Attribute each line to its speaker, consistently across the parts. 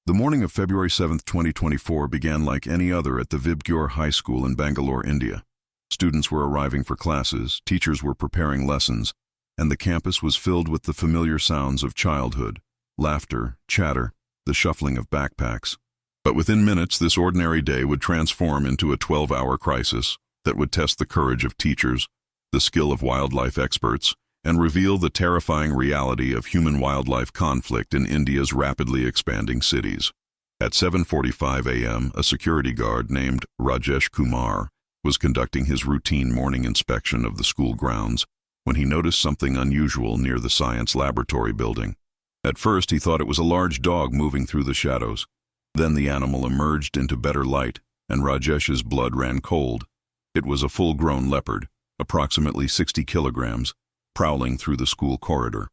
Speaker 1: The morning of February 7, 2024 began like any other at the Vibgyor High School in Bangalore, India. Students were arriving for classes, teachers were preparing lessons, and the campus was filled with the familiar sounds of childhood, laughter, chatter, the shuffling of backpacks. But within minutes, this ordinary day would transform into a 12-hour crisis that would test the courage of teachers, the skill of wildlife experts, and reveal the terrifying reality of human-wildlife conflict in India's rapidly expanding cities. At 7:45 a.m., a security guard named Rajesh Kumar was conducting his routine morning inspection of the school grounds when he noticed something unusual near the science laboratory building. At first, he thought it was a large dog moving through the shadows. Then the animal emerged into better light, and Rajesh's blood ran cold. It was a full-grown leopard, approximately 60 kilograms, prowling through the school corridor.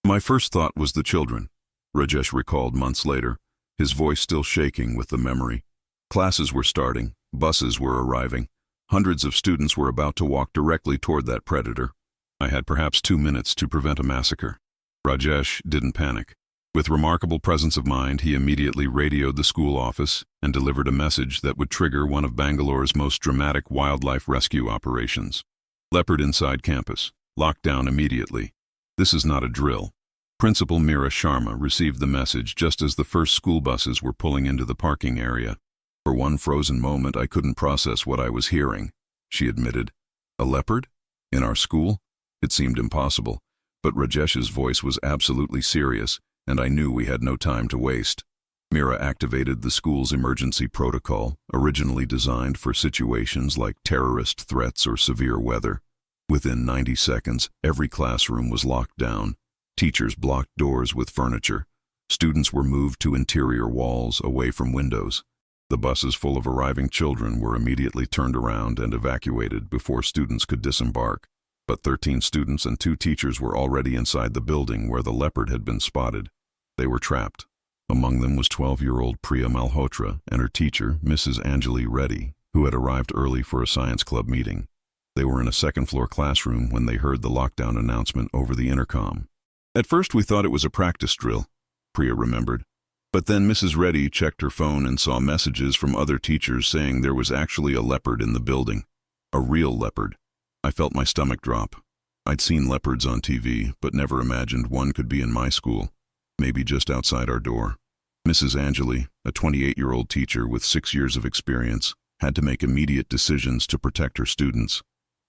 Speaker 1: My first thought was the children, Rajesh recalled months later, his voice still shaking with the memory. Classes were starting, buses were arriving, hundreds of students were about to walk directly toward that predator. I had perhaps 2 minutes to prevent a massacre. Rajesh didn't panic. With remarkable presence of mind, he immediately radioed the school office and delivered a message that would trigger one of Bangalore's most dramatic wildlife rescue operations. Leopard inside campus. Locked down immediately. This is not a drill. Principal Meera Sharma received the message just as the first school buses were pulling into the parking area. For one frozen moment, I couldn't process what I was hearing, she admitted. A leopard? In our school? It seemed impossible, but Rajesh's voice was absolutely serious, and I knew we had no time to waste. Meera activated the school's emergency protocol, originally designed for situations like terrorist threats or severe weather. Within 90 seconds, every classroom was locked down. Teachers blocked doors with furniture. Students were moved to interior walls, away from windows. The buses full of arriving children were immediately turned around and evacuated before students could disembark. But 13 students and 2 teachers were already inside the building where the leopard had been spotted. They were trapped. Among them was 12-year-old Priya Malhotra and her teacher, Mrs. Anjali Reddy, who had arrived early for a science club meeting. They were in a second-floor classroom when they heard the lockdown announcement over the intercom. At first we thought it was a practice drill, Priya remembered. But then Mrs. Reddy checked her phone and saw messages from other teachers saying there was actually a leopard in the building. A real leopard. I felt my stomach drop. I'd seen leopards on TV, but never imagined one could be in my school, maybe just outside our door. Mrs. Anjali, a 28-year-old teacher with 6 years of experience, had to make immediate decisions to protect her students.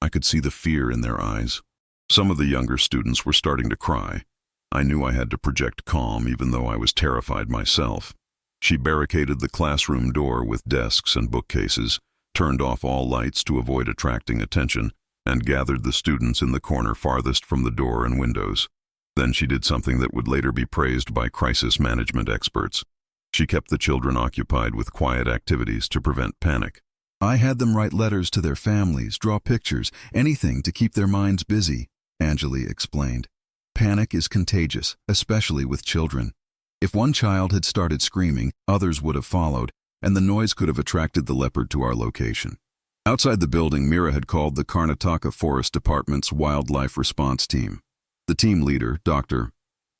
Speaker 1: I could see the fear in their eyes. Some of the younger students were starting to cry. I knew I had to project calm even though I was terrified myself. She barricaded the classroom door with desks and bookcases, turned off all lights to avoid attracting attention, and gathered the students in the corner farthest from the door and windows. Then she did something that would later be praised by crisis management experts. She kept the children occupied with quiet activities to prevent panic. I had them write letters to their families, draw pictures, anything to keep their minds busy, Anjali explained. Panic is contagious, especially with children. If one child had started screaming, others would have followed, and the noise could have attracted the leopard to our location. Outside the building, Meera had called the Karnataka Forest Department's wildlife response team. The team leader, Dr.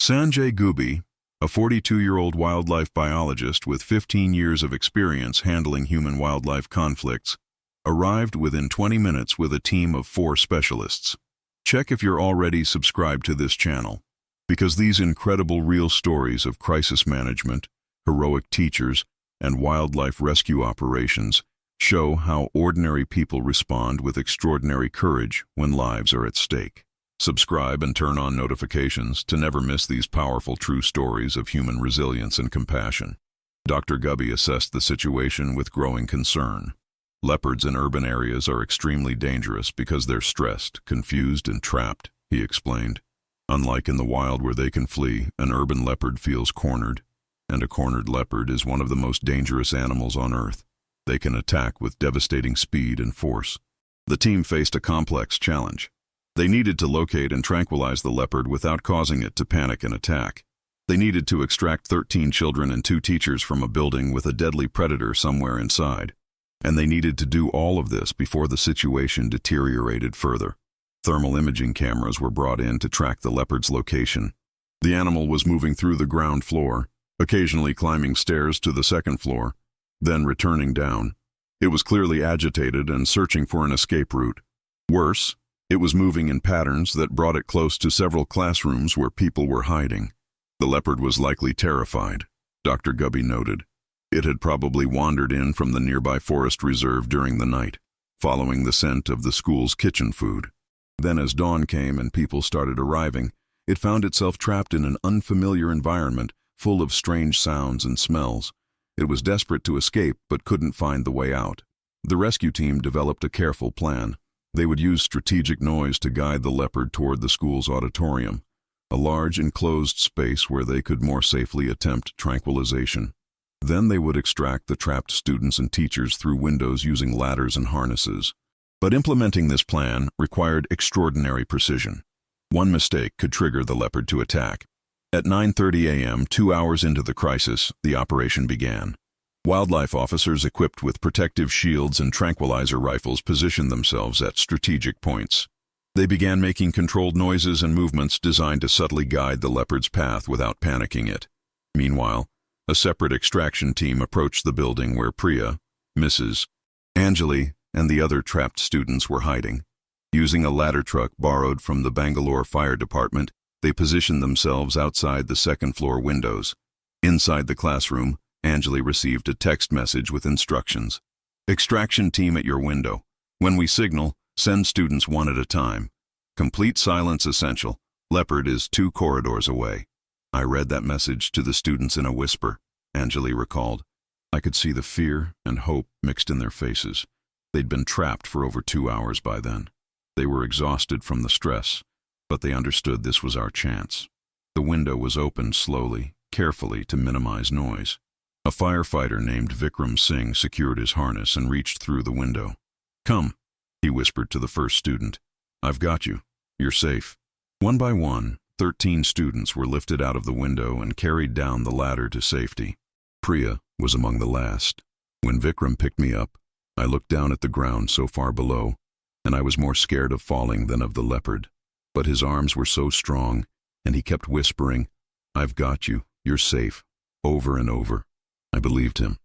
Speaker 1: Sanjay Gubi, a 42-year-old wildlife biologist with 15 years of experience handling human-wildlife conflicts, arrived within 20 minutes with a team of 4 specialists. Check if you're already subscribed to this channel, because these incredible real stories of crisis management, heroic teachers, and wildlife rescue operations show how ordinary people respond with extraordinary courage when lives are at stake. Subscribe and turn on notifications to never miss these powerful true stories of human resilience and compassion. Dr. Gubi assessed the situation with growing concern. Leopards in urban areas are extremely dangerous because they're stressed, confused, and trapped, he explained. Unlike in the wild where they can flee, an urban leopard feels cornered, and a cornered leopard is one of the most dangerous animals on Earth. They can attack with devastating speed and force. The team faced a complex challenge. They needed to locate and tranquilize the leopard without causing it to panic and attack. They needed to extract 13 children and 2 teachers from a building with a deadly predator somewhere inside. And they needed to do all of this before the situation deteriorated further. Thermal imaging cameras were brought in to track the leopard's location. The animal was moving through the ground floor, occasionally climbing stairs to the second floor, then returning down. It was clearly agitated and searching for an escape route. Worse, it was moving in patterns that brought it close to several classrooms where people were hiding. The leopard was likely terrified, Dr. Gubby noted. It had probably wandered in from the nearby forest reserve during the night, following the scent of the school's kitchen food. Then as dawn came and people started arriving, it found itself trapped in an unfamiliar environment full of strange sounds and smells. It was desperate to escape but couldn't find the way out. The rescue team developed a careful plan. They would use strategic noise to guide the leopard toward the school's auditorium, a large enclosed space where they could more safely attempt tranquilization. Then they would extract the trapped students and teachers through windows using ladders and harnesses. But implementing this plan required extraordinary precision. One mistake could trigger the leopard to attack. At 9:30 a.m., 2 hours into the crisis, the operation began. Wildlife officers equipped with protective shields and tranquilizer rifles positioned themselves at strategic points. They began making controlled noises and movements designed to subtly guide the leopard's path without panicking it. Meanwhile, a separate extraction team approached the building where Priya, Mrs. Anjali, and the other trapped students were hiding. Using a ladder truck borrowed from the Bangalore Fire Department, they positioned themselves outside the second-floor windows. Inside the classroom, Anjali received a text message with instructions. Extraction team at your window. When we signal, send students one at a time. Complete silence essential. Leopard is 2 corridors away. I read that message to the students in a whisper, Anjali recalled. I could see the fear and hope mixed in their faces. They'd been trapped for over 2 hours by then. They were exhausted from the stress, but they understood this was our chance. The window was opened slowly, carefully to minimize noise. A firefighter named Vikram Singh secured his harness and reached through the window. Come, he whispered to the first student. I've got you. You're safe. One by one, 13 students were lifted out of the window and carried down the ladder to safety. Priya was among the last. When Vikram picked me up, I looked down at the ground so far below, and I was more scared of falling than of the leopard. But his arms were so strong, and he kept whispering, I've got you. You're safe. Over and over. I believed him.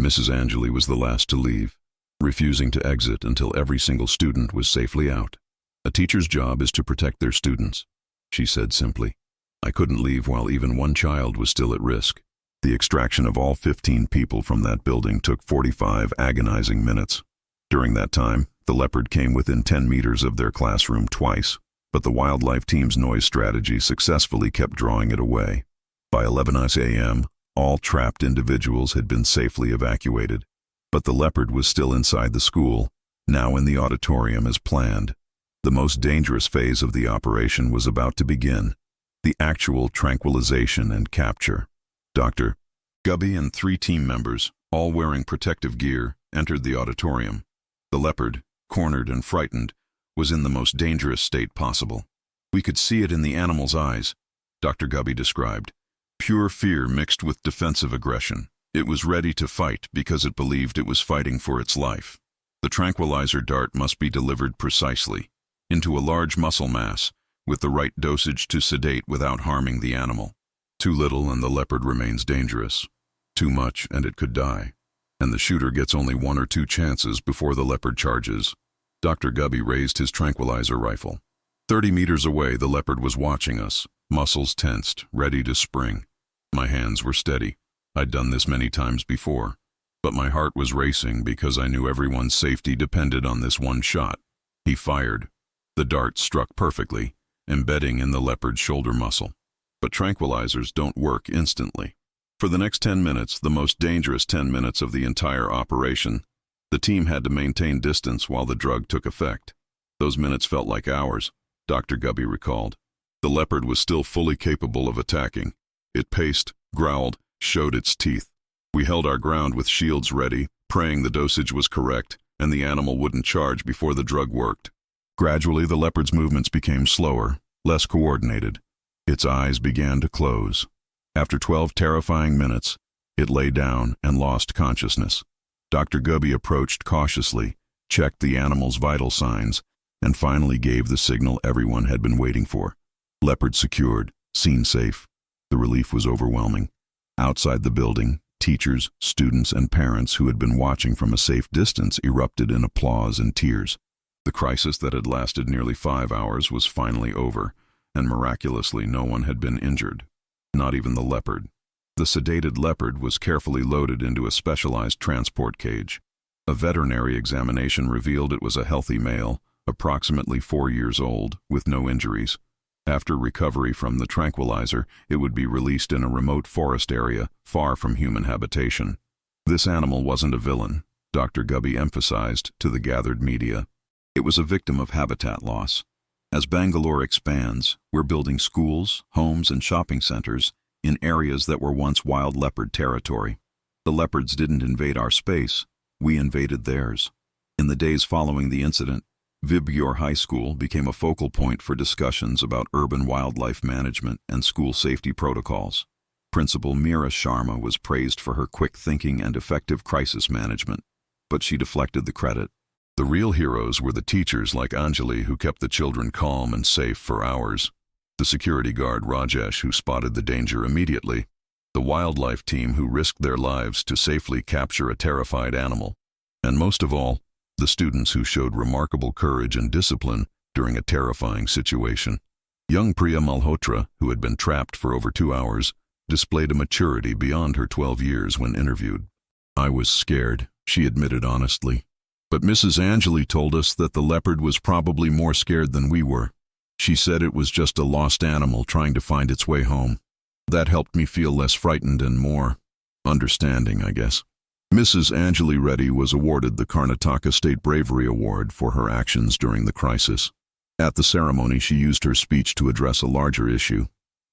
Speaker 1: Mrs. Anjali was the last to leave, refusing to exit until every single student was safely out. A teacher's job is to protect their students, she said simply. I couldn't leave while even one child was still at risk. The extraction of all 15 people from that building took 45 agonizing minutes. During that time, the leopard came within 10 meters of their classroom twice, but the wildlife team's noise strategy successfully kept drawing it away. By 11 a.m., all trapped individuals had been safely evacuated, but the leopard was still inside the school, now in the auditorium as planned. The most dangerous phase of the operation was about to begin, the actual tranquilization and capture. Dr. Gubby and 3 team members, all wearing protective gear, entered the auditorium. The leopard, cornered and frightened, was in the most dangerous state possible. We could see it in the animal's eyes, Dr. Gubby described. Pure fear mixed with defensive aggression. It was ready to fight because it believed it was fighting for its life. The tranquilizer dart must be delivered precisely, into a large muscle mass, with the right dosage to sedate without harming the animal. Too little and the leopard remains dangerous. Too much and it could die. And the shooter gets only 1 or 2 chances before the leopard charges. Dr. Gubby raised his tranquilizer rifle. 30 meters away, the leopard was watching us, muscles tensed, ready to spring. My hands were steady. I'd done this many times before, but my heart was racing because I knew everyone's safety depended on this one shot. He fired. The dart struck perfectly, embedding in the leopard's shoulder muscle. But tranquilizers don't work instantly. For the next 10 minutes, the most dangerous 10 minutes of the entire operation, the team had to maintain distance while the drug took effect. Those minutes felt like hours, Dr. Gubby recalled. The leopard was still fully capable of attacking. It paced, growled, showed its teeth. We held our ground with shields ready, praying the dosage was correct and the animal wouldn't charge before the drug worked. Gradually, the leopard's movements became slower, less coordinated. Its eyes began to close. After 12 terrifying minutes, it lay down and lost consciousness. Dr. Gubby approached cautiously, checked the animal's vital signs, and finally gave the signal everyone had been waiting for. Leopard secured, scene safe. The relief was overwhelming. Outside the building, teachers, students, and parents who had been watching from a safe distance erupted in applause and tears. The crisis that had lasted nearly 5 hours was finally over, and miraculously no one had been injured, not even the leopard. The sedated leopard was carefully loaded into a specialized transport cage. A veterinary examination revealed it was a healthy male, approximately 4 years old, with no injuries. After recovery from the tranquilizer, it would be released in a remote forest area, far from human habitation. This animal wasn't a villain, Dr. Gubby emphasized to the gathered media. It was a victim of habitat loss. As Bangalore expands, we're building schools, homes, and shopping centers in areas that were once wild leopard territory. The leopards didn't invade our space, we invaded theirs. In the days following the incident, Vibgyor High School became a focal point for discussions about urban wildlife management and school safety protocols. Principal Meera Sharma was praised for her quick thinking and effective crisis management, but she deflected the credit. The real heroes were the teachers like Anjali, who kept the children calm and safe for hours, the security guard Rajesh, who spotted the danger immediately, the wildlife team who risked their lives to safely capture a terrified animal, and most of all, the students who showed remarkable courage and discipline during a terrifying situation. Young Priya Malhotra, who had been trapped for over 2 hours, displayed a maturity beyond her 12 years when interviewed. "I was scared," she admitted honestly. "But Mrs. Anjali told us that the leopard was probably more scared than we were. She said it was just a lost animal trying to find its way home. That helped me feel less frightened and more understanding, I guess." Mrs. Anjali Reddy was awarded the Karnataka State Bravery Award for her actions during the crisis. At the ceremony, she used her speech to address a larger issue.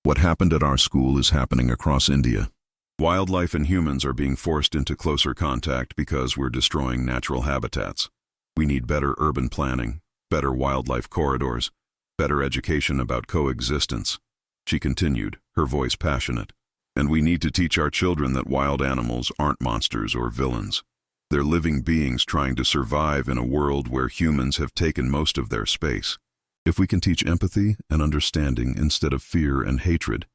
Speaker 1: What happened at our school is happening across India. Wildlife and humans are being forced into closer contact because we're destroying natural habitats. We need better urban planning, better wildlife corridors, better education about coexistence. She continued, her voice passionate. And we need to teach our children that wild animals aren't monsters or villains. They're living beings trying to survive in a world where humans have taken most of their space. If we can teach empathy and understanding instead of fear and hatred,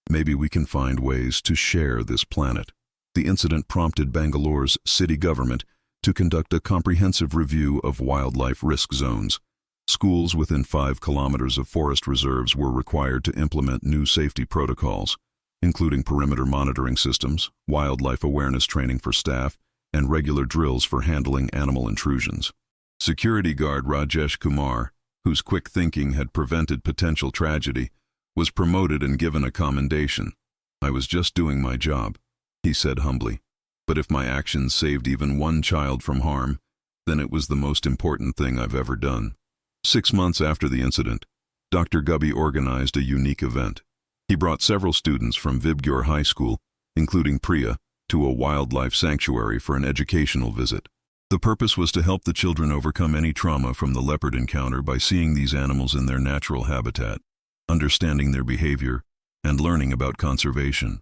Speaker 1: maybe we can find ways to share this planet. The incident prompted Bangalore's city government to conduct a comprehensive review of wildlife risk zones. Schools within 5 kilometers of forest reserves were required to implement new safety protocols, including perimeter monitoring systems, wildlife awareness training for staff, and regular drills for handling animal intrusions. Security guard Rajesh Kumar, whose quick thinking had prevented potential tragedy, was promoted and given a commendation. "I was just doing my job," he said humbly. "But if my actions saved even one child from harm, then it was the most important thing I've ever done." 6 months after the incident, Dr. Gubby organized a unique event. He brought several students from Vibgyor High School, including Priya, to a wildlife sanctuary for an educational visit. The purpose was to help the children overcome any trauma from the leopard encounter by seeing these animals in their natural habitat, understanding their behavior, and learning about conservation.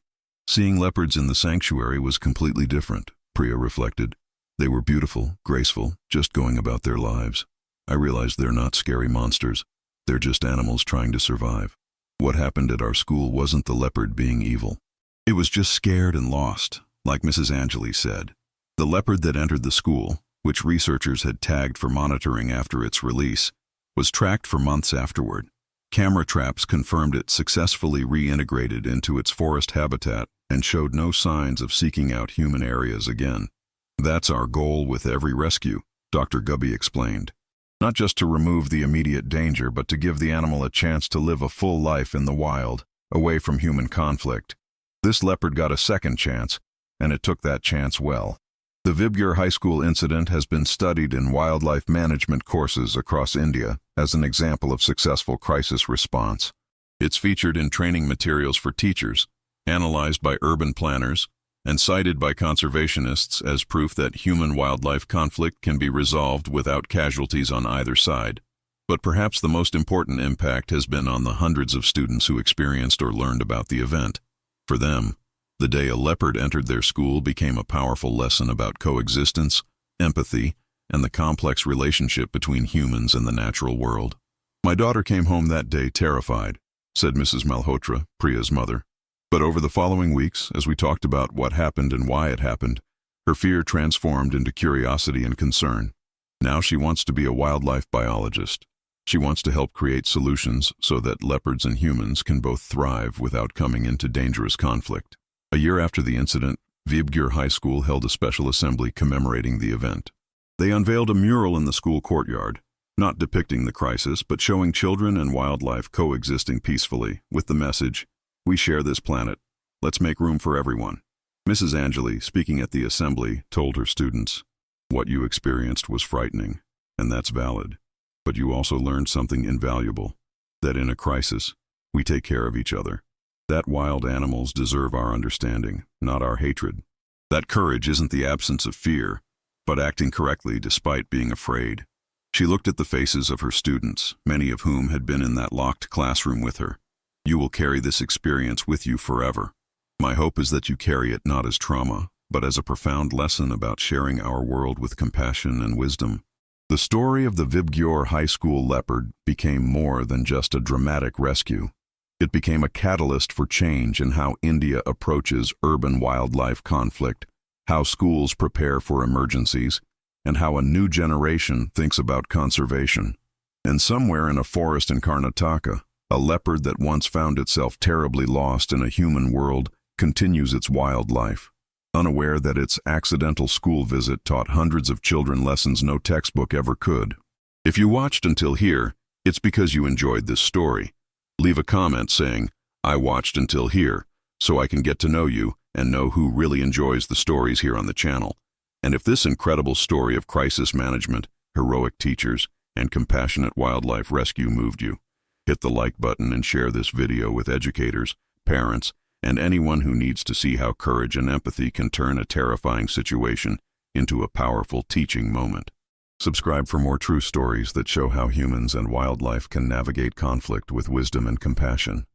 Speaker 1: Seeing leopards in the sanctuary was completely different, Priya reflected. They were beautiful, graceful, just going about their lives. I realized they're not scary monsters. They're just animals trying to survive. What happened at our school wasn't the leopard being evil. It was just scared and lost, like Mrs. Anjali said. The leopard that entered the school, which researchers had tagged for monitoring after its release, was tracked for months afterward. Camera traps confirmed it successfully reintegrated into its forest habitat and showed no signs of seeking out human areas again. "That's our goal with every rescue," Dr. Gubby explained. "Not just to remove the immediate danger, but to give the animal a chance to live a full life in the wild, away from human conflict. This leopard got a second chance, and it took that chance well." The Vibgyor High School incident has been studied in wildlife management courses across India as an example of successful crisis response. It's featured in training materials for teachers, analyzed by urban planners, and cited by conservationists as proof that human-wildlife conflict can be resolved without casualties on either side. But perhaps the most important impact has been on the hundreds of students who experienced or learned about the event. For them, the day a leopard entered their school became a powerful lesson about coexistence, empathy, and the complex relationship between humans and the natural world. "My daughter came home that day terrified," said Mrs. Malhotra, Priya's mother. But over the following weeks, as we talked about what happened and why it happened, her fear transformed into curiosity and concern. Now she wants to be a wildlife biologist. She wants to help create solutions so that leopards and humans can both thrive without coming into dangerous conflict. A year after the incident, Vibgyor High School held a special assembly commemorating the event. They unveiled a mural in the school courtyard, not depicting the crisis, but showing children and wildlife coexisting peacefully, with the message, "We share this planet. Let's make room for everyone." Mrs. Angeli, speaking at the assembly, told her students, "What you experienced was frightening, and that's valid. But you also learned something invaluable, that in a crisis, we take care of each other. That wild animals deserve our understanding, not our hatred. That courage isn't the absence of fear, but acting correctly despite being afraid." She looked at the faces of her students, many of whom had been in that locked classroom with her. "You will carry this experience with you forever. My hope is that you carry it not as trauma, but as a profound lesson about sharing our world with compassion and wisdom." The story of the Vibgyor High School leopard became more than just a dramatic rescue. It became a catalyst for change in how India approaches urban wildlife conflict, how schools prepare for emergencies, and how a new generation thinks about conservation. And somewhere in a forest in Karnataka, a leopard that once found itself terribly lost in a human world continues its wild life, unaware that its accidental school visit taught hundreds of children lessons no textbook ever could. If you watched until here, it's because you enjoyed this story. Leave a comment saying, "I watched until here," so I can get to know you and know who really enjoys the stories here on the channel. And if this incredible story of crisis management, heroic teachers, and compassionate wildlife rescue moved you, hit the like button and share this video with educators, parents, and anyone who needs to see how courage and empathy can turn a terrifying situation into a powerful teaching moment. Subscribe for more true stories that show how humans and wildlife can navigate conflict with wisdom and compassion.